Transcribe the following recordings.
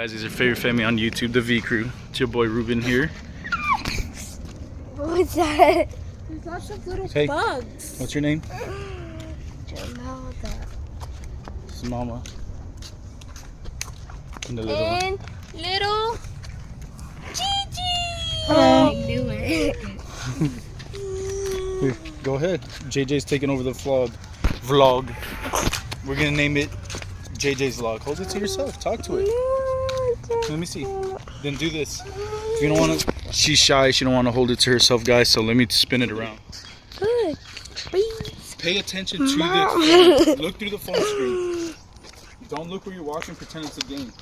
guys, it's your favorite family on YouTube, the V Crew. It's your boy Ruben here. What's that? There's lots of little bugs. What's your name? Jamelda. This is Mama. And the little Gigi. I knew it. Here, go ahead. JJ's taking over the vlog. We're gonna name it JJ's vlog. Hold it to yourself. Talk to it. Let me see. Then do this. If you don't want to, she's shy. She don't want to hold it to herself, guys. So let me spin it around. Good. Please. Pay attention to this. Look through the phone screen. Don't look where you're watching. Pretend it's a game.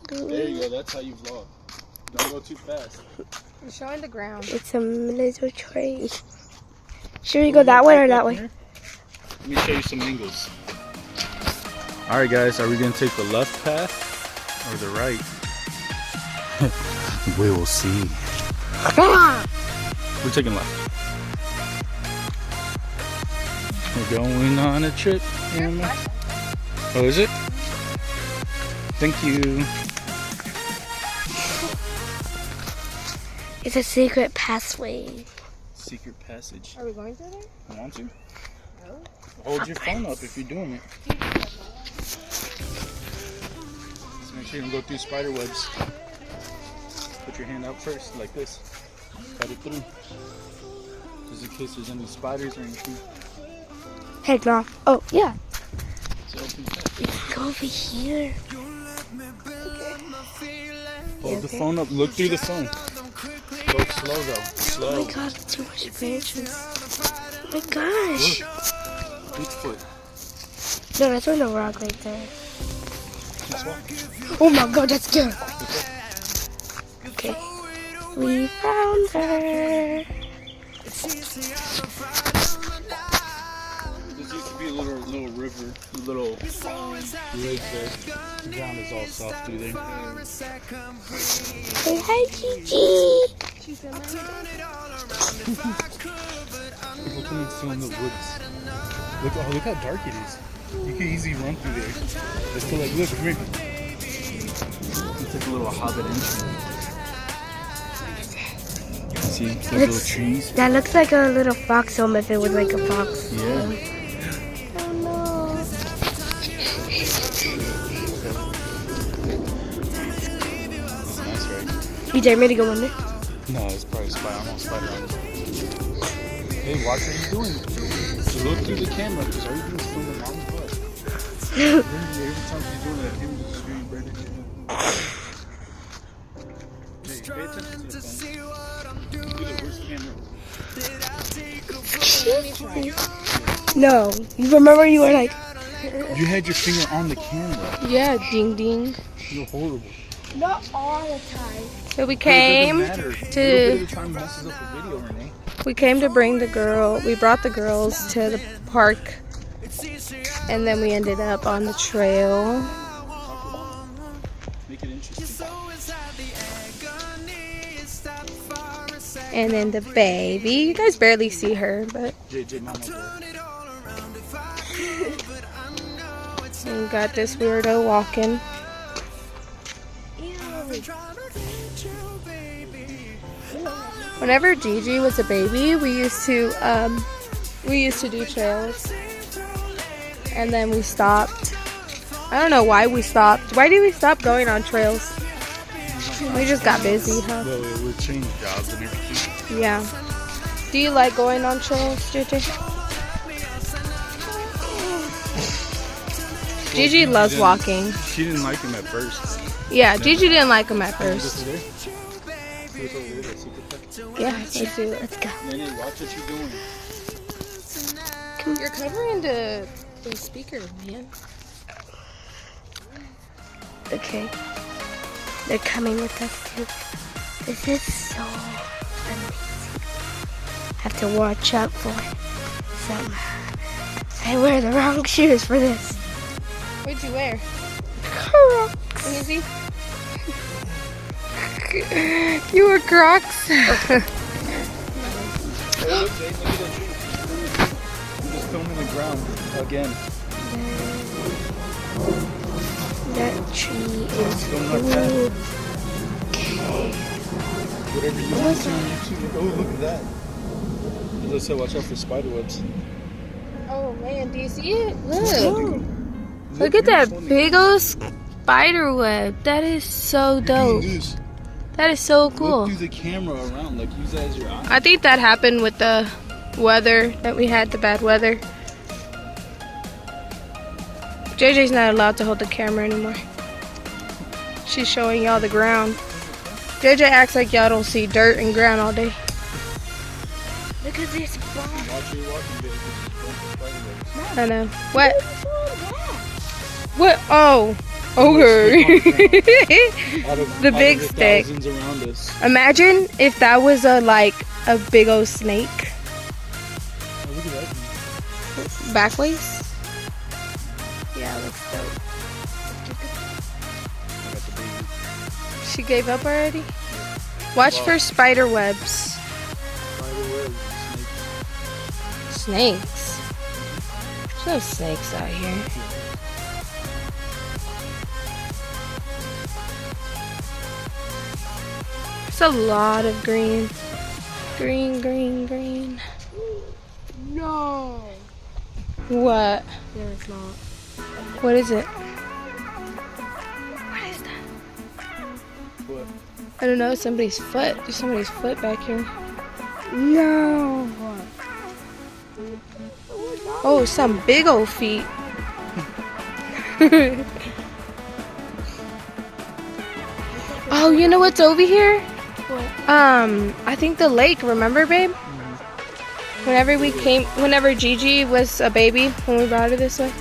There you go. That's how you vlog. Don't go too fast. You're showing the ground. It's a little tree. Should we go that way or that way? Let me show you some angles. Alright guys, are we going to take the left path or the right? We will see. We're taking left. We're going on a trip. Oh, is it? Thank you. It's a secret passway. Secret passage. Are we going through there? You want to? No. Hold your phone up if you're doing it. Just make sure you don't go through spider webs. Put your hand out first, like this. Cut it through. Just in case there's any spiders or anything. Heck no. Oh, yeah. It's Go over here. Hold the phone up. Look through the phone. Go slow though. Slow. Oh my god, too much branches. Oh my gosh. Look. Bigfoot. No, that's on the rock right there. Just walk. Oh my god, that's good. Okay. We found her. This used to be a little river, a little lake there. The ground is all soft through there. Say hi, Gigi. People come and film the woods. Look how dark it is. You can easily run through there. Just to like, look, come here. It's like a little hobbit entrance. See, those little trees. That looks like a little fox home if it was like a fox. Yeah. Oh no. That's right. You dare me to go in there? No, it's probably spider. I'm on spider on it. Hey, watch what you're doing. Look through the camera, because everything's filming on the butt. Every time she's doing that, him just screaming right at you. Hey, pay attention to the phone. Do the worst camera. No. You remember you were like... You had your finger on the camera. Yeah, ding ding. You're horrible. Not all the time. So we came we came to bring the girl. We brought the girls to the park, and then we ended up on the trail. Make it interesting. And then the baby. You guys barely see her, but JJ, Mama. we got this weirdo walking. Whenever Gigi was a baby, we used to do trails, and then we stopped. I don't know why we stopped. Why did we stop going on trails? We just got busy, huh? Well, it would change jobs and everything. Yeah. Do you like going on trails, Gigi? Gigi loves walking. She didn't like him at first. Yeah, Gigi didn't like him at first. Yeah, let's do it. Let's go. Nene, watch what you're doing. You're covering the speaker, man. Okay. They're coming with us too. This is so amazing. Have to watch out for some. I wear the wrong shoes for this. What'd you wear? Crocs. Let me see. You were Crocs. Just filming the ground again. That tree is Film our path. Whatever you want to on YouTube. Oh, look at that. As I said, watch out for spider webs. Oh man, do you see it? Look. Look at that big old spider web. That is so dope. That is so cool. Look through the camera around, like use that as your eye. I think that happened with the weather that we had, the bad weather. JJ's not allowed to hold the camera anymore. She's showing y'all the ground. JJ acts like y'all don't see dirt and ground all day. Look at this ball. Watch your walking video. I know. What? What? Oh. Okay. The big stick. Around us. Imagine if that was a big old snake. Oh, look at that. Backways? Yeah, looks dope. She gave up already? Watch for spider webs. Spider webs, Snakes? There's no snakes out here. There's a lot of green. Green, green, green. No. What? No, it's not. What is it? What is that? What? I don't know, somebody's foot. There's somebody's foot back here. No. Oh, some big old feet. Oh, you know what's over here? What? I think the lake, remember, babe? Whenever Gigi was a baby, when we brought her this way.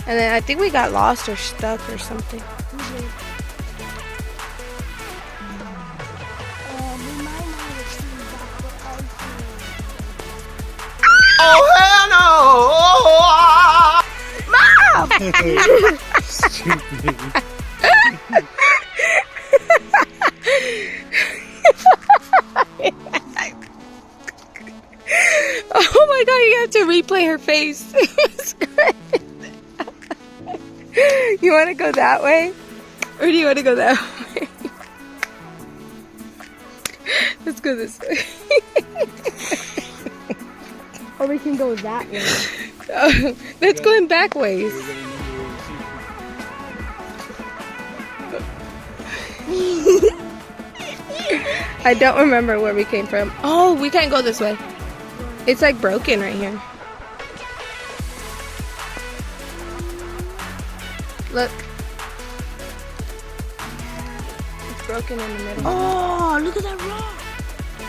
And then I think we got lost or stuck or something. Stupid. Oh my god, you have to replay her face. It was great. You want to go that way? Or do you want to go that way? Let's go this way. Or we can go that way. Let's go in back ways. I don't remember where we came from. Oh, we can't go this way. It's like broken right here. Look. It's broken in the middle. Oh, look at that rock.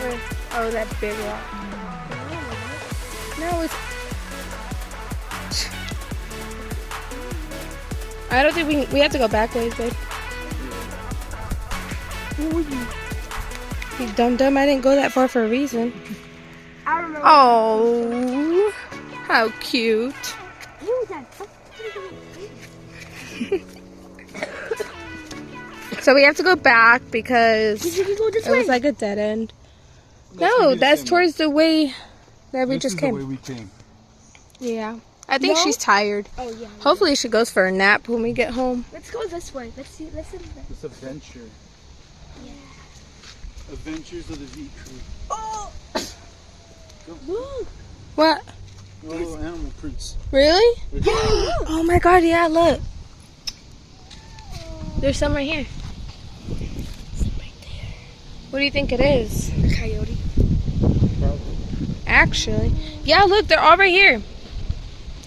Where? Oh, that big rock. No, it's... I don't think we have to go back ways, babe. You dum-dum, I didn't go that far for a reason. I remember. Oh, how cute. So we have to go back because it was like a dead end. No, that's towards the way that we just came. The way we came. Yeah. I think she's tired. Oh, yeah. Hopefully she goes for a nap when we get home. Let's go this way. Let's see. Listen. This adventure. Yeah. Adventures of the V Crew. Oh! Look. What? Little animal prints. Really? Yeah. Oh my god, yeah, look. There's some right here. Right there. What do you think it is? A coyote. Probably. Actually. Yeah, look, they're all right here.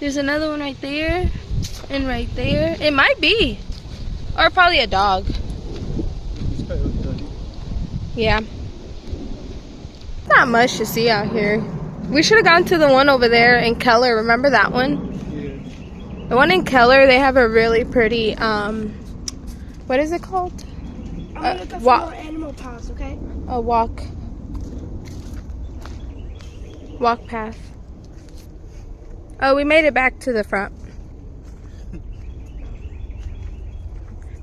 There's another one right there. And right there. It might be. Or probably a dog. This coyote doggy. Yeah. Not much to see out here. We should have gone to the one over there in Keller. Remember that one? Yeah. The one in Keller, they have a really pretty, what is it called? I'm gonna look up walk. some more animal paws, okay? A walk path. Oh, we made it back to the front.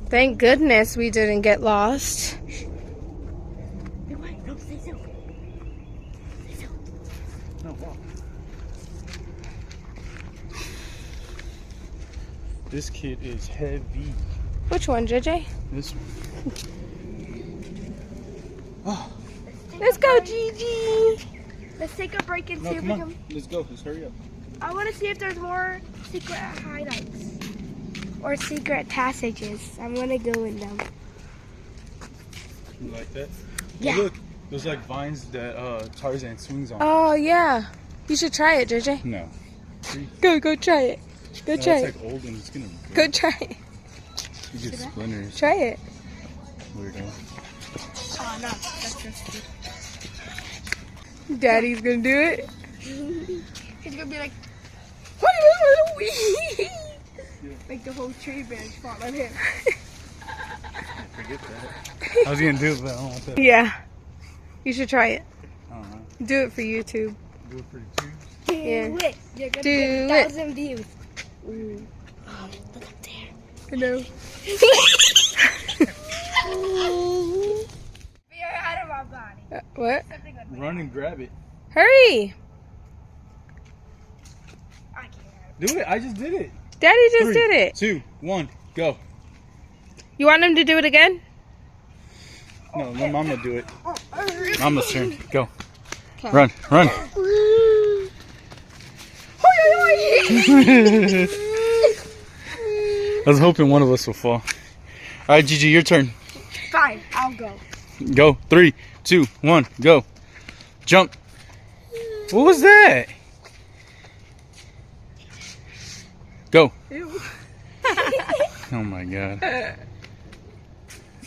Thank goodness we didn't get lost. No, stay still. Stay still. No, walk. This kid is heavy. Which one, JJ? This one. Oh. Let's go, Gigi. Let's take a break and No, see if come we on. can. Let's go. Let's hurry up. I want to see if there's more secret hideouts or secret passages. I'm gonna go in them. You like that? Yeah. Oh, look, those like vines that Tarzan swings on. Oh, yeah. You should try it, JJ. No. Go try it. Go No, try it's it. like old and it's gonna Go try it. You get splinters. Try it. Weirdo. Oh no, that's just. Daddy's gonna do it. He's gonna be like, like the whole tree branch fall on him. Forget that. I was gonna do it, but I don't want that. Yeah. You should try it. I don't know. Do it for YouTube. Do it for the tube. Do Yeah. it. You're gonna Do get it. 1,000 views. Ooh. Oh, look up there. I know. We are out of our body. What? Something like Run and grab it. Hurry. I can't. Do it. I just did it. Daddy just 3, did it. 2, 1, go. You want him to do it again? No, let Mama do it. Mama's turn. Go. Okay. Run. Run. I was hoping one of us will fall. All right, Gigi, your turn. Fine, I'll go. Go. 3, 2, 1, go. Jump. What was that? Go. Oh my God.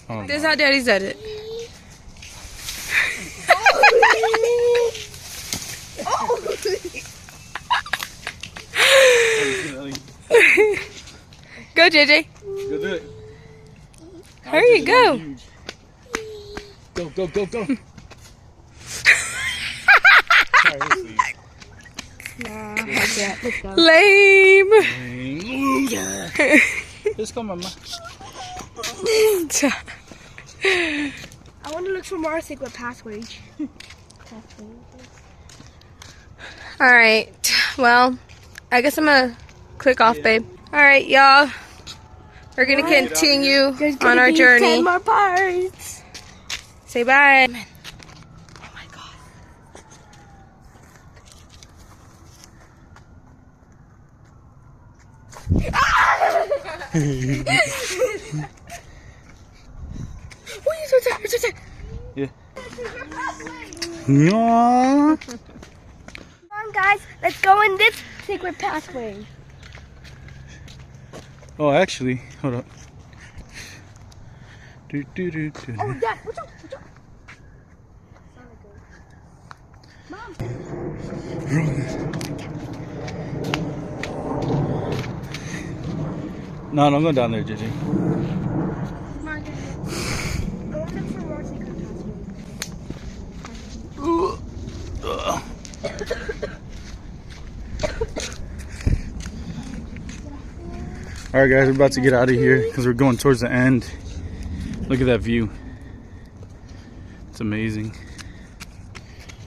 Oh This is my. how Daddy said it. Go, JJ. Go do it. Hurry, go. Go, go, go, go. Alright, let's leave. Nah, let's go. Lame. Loser. Let's go, Mama. I want to look for more secret passwords. All right. Well, I guess I'm gonna click off, babe. All right, y'all. We're gonna continue on our journey. 10 more parts. Say bye. Oh my God. No. Come on, guys. Let's go in this secret pathway. Oh, actually, hold up. Do, do, do, do. Oh, Dad, watch out, watch out. No, don't go down there, Gigi. Come on, Dad. I want to look for more secret All right, guys, we're about to get out of here because we're going towards the end. Look at that view. It's amazing.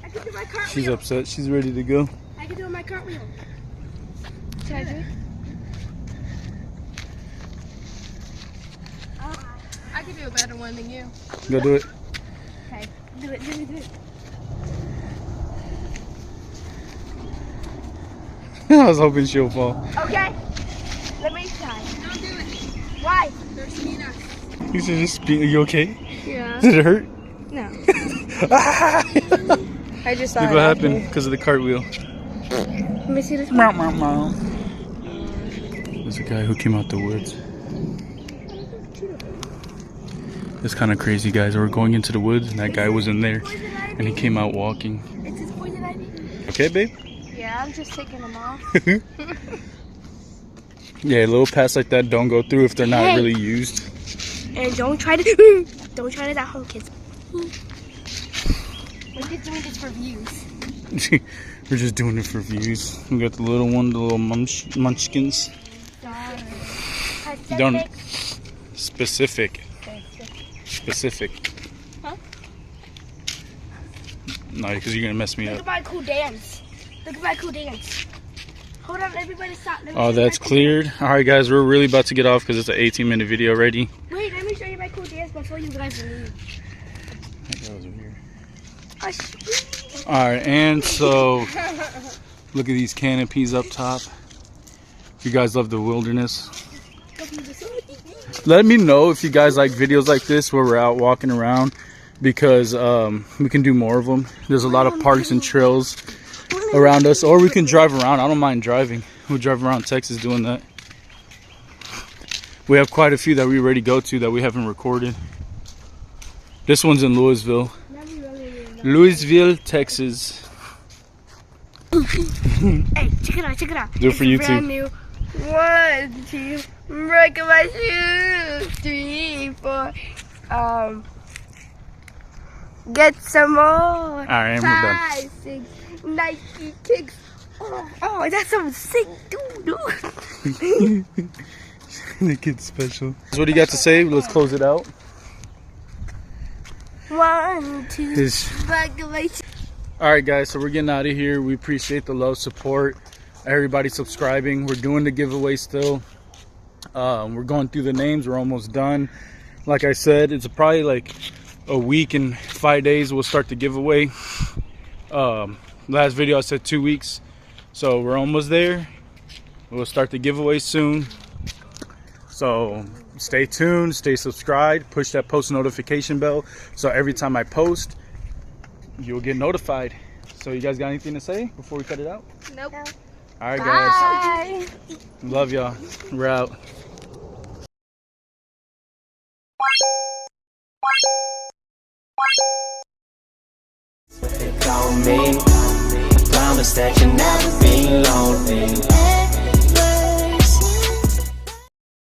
I can do my cartwheel. She's upset. She's ready to go. I can do my cartwheel. Can I do it? I can do a better one than you. Go do it. Okay. Do it, do it, do it. I was hoping she'll fall. Okay. Let me try. Don't do it. Why? There's peanuts. You should just be. Are you okay? Yeah. Did it hurt? No. Look I just saw what happened because of the cartwheel. Let me see this. There's a guy who came out the woods. It's kind of crazy, guys. We're going into the woods, and that guy was in there, and he came out walking. It's his poison ivy. Okay, babe? Yeah, I'm just taking them off. Yeah, little paths like that don't go through if they're not really used. And don't try to at home, kids. We're just doing this for views. We're just doing it for views. We got the little one, the little munchkins. Don't specific. Huh? No, because you're gonna mess me Look up. at my cool dance. Look at my cool dance. Hold on, everybody stop. Let me Oh, show you that's my cleared. All right, guys, we're really about to get off because it's an 18-minute video already. Wait, let me show you my cool dance before you guys leave. That was weird. I see. All right, and so look at these canopies up top. You guys love the wilderness. Let me know if you guys like videos like this where we're out walking around, because we can do more of them. There's a lot of parks and trails around us, or we can drive around. I don't mind driving. We'll drive around Texas doing that. We have quite a few that we already go to that we haven't recorded. This one's in Louisville, Texas. Hey, check it out, check it out. Do it for It's YouTube. brand new. 1, 2, breaking my shoes. 3, 4. Get some more. All right, we're done. 5, 6, Nike kicks. Oh, that's some sick dude. The kid's special. So what do you got to say? Let's close it out. 1, 2, breaking my shoes. All right, guys, so we're getting out of here. We appreciate the love, support, everybody subscribing. We're doing the giveaway still. We're going through the names. We're almost done. Like I said, it's probably like a week and 5 days we'll start the giveaway. Last video I said 2 weeks, so we're almost there. We'll start the giveaway soon, so stay tuned, stay subscribed, push that post notification bell so every time I post you'll get notified. So you guys got anything to say before we cut it out? Nope. All right, Bye. guys, love y'all. We're out. Call me, promise that you'll never be